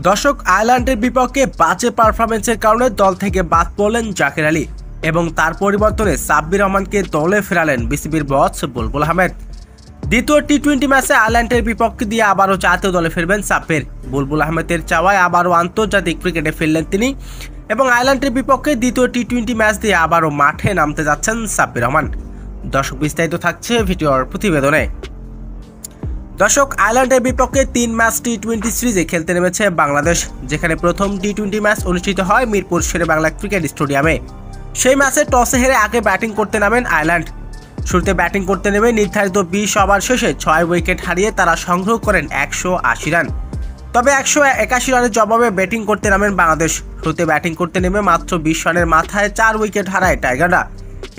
দর্শক, আয়ারল্যান্ডের বিপক্ষে বাজে পারফরম্যান্সের কারণে দল থেকে বাদ পড়লেন জাকির আলী এবং তার পরিবর্তনে সাব্বির রহমানকে দলে ফেরালেন বিসিবির বস বুলবুল আহমেদ। দ্বিতীয় টি-20 ম্যাচে আয়ারল্যান্ডের বিপক্ষে দিয়ে আবারও জাতীয় দলে ফিরবেন সাব্বির। বুলবুল আহমেদের চাওয়ায় আবারও আন্তর্জাতিক ক্রিকেটে ফিরলেন তিনি এবং আয়ারল্যান্ডের বিপক্ষে দ্বিতীয় টি-20 ম্যাচ দিয়ে আবারও মাঠে নামতে যাচ্ছেন সাব্বির রহমান। দর্শক, বিস্তারিত থাকছে ভিডিওর প্রতিবেদনে। দর্শক, আয়ারল্যান্ডের বিপক্ষে 3 ম্যাচ টি-20 সিরিজে খেলতে নেমেছে বাংলাদেশ, যেখানে প্রথম টি-20 ম্যাচ অনুষ্ঠিত হয় মিরপুর শেরেবাংলা ক্রিকেট স্টেডিয়ামে। সেই ম্যাচে টসে হেরে আগে ব্যাটিং করতে নামেন আয়ারল্যান্ড। শুরুতে ব্যাটিং করতে নেমে নির্ধারিত 20 ওভার শেষে 6 উইকেট হারিয়ে তারা সংগ্রহ করেন 180 রান। তবে 181 রানের জবাবে ব্যাটিং করতে নামেন বাংলাদেশ। শুরুতে ব্যাটিং করতে নেমে মাত্র 20 রানের মাথায় 4 উইকেট হারায় টাইগাররা।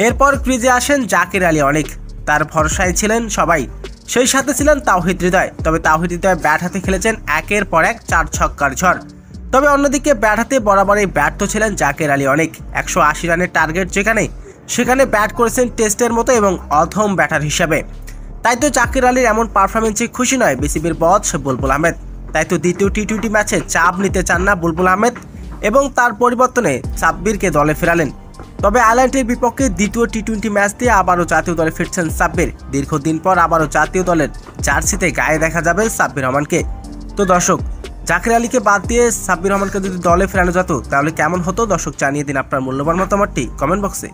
এরপর ক্রিজে আসেন জাকির আলী অনেক। তার ভরসায় ছিলেন সবাই, সেই সাথে ছিলেন তাওহিদ হৃদয়। তবে তাওহিদ হৃদয় ব্যাট হাতে খেলেছেন একের পর এক 4 ছক্কার ঝড়। তবে অন্যদিকে ব্যাট হাতে বরাবরই ব্যর্থ ছিলেন জাকির আলী অনেক। 180 রানের টার্গেট সেখানে ব্যাট করেছেন টেস্টের মতো এবং অধম ব্যাটার হিসাবে। তাই তো জাকির আলীর এমন পারফরমেন্সে খুশি নয় বিসিবির বস বুলবুল আহমেদ। তাই তো দ্বিতীয় টি-20 ম্যাচে চাপ নিতে চান না বুলবুল আহমেদ এবং তার পরিবর্তনে সাব্বিরকে দলে ফেরালেন। তবে আয়ারল্যান্ডের বিপক্ষে দ্বিতীয় টি-20 ম্যাচ দিয়ে আবারও জাতীয় দলে ফিরছেন সাব্বির। দীর্ঘদিন পর আবারও জাতীয় দলের জার্সিতে গায়ে দেখা যাবে সাব্বির রহমানকে। তো দর্শক, জাকির আলীকে বাদ দিয়ে সাব্বির রহমানকে যদি দলে ফেরানো যেত তাহলে কেমন হতো? দর্শক, জানিয়ে দিন আপনার মূল্যবান মতামতটি কমেন্ট বক্সে।